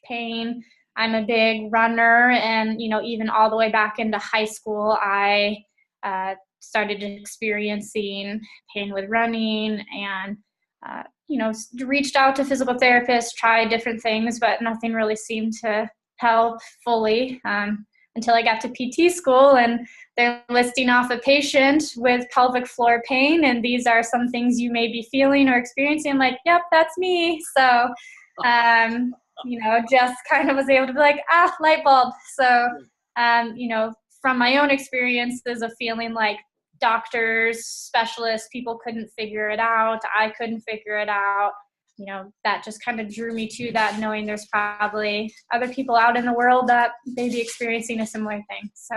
pain. I'm a big runner, and even all the way back into high school, I started experiencing pain with running, and reached out to physical therapists, tried different things, but nothing really seemed to help fully until I got to PT school, and they're listing off a patient with pelvic floor pain, and these are some things you may be feeling or experiencing. I'm like, yep, that's me. So just kind of was able to be like, light bulb. So, from my own experiences of feeling like doctors, specialists, people couldn't figure it out, I couldn't figure it out, that just kind of drew me to that, knowing there's probably other people out in the world that may be experiencing a similar thing. So.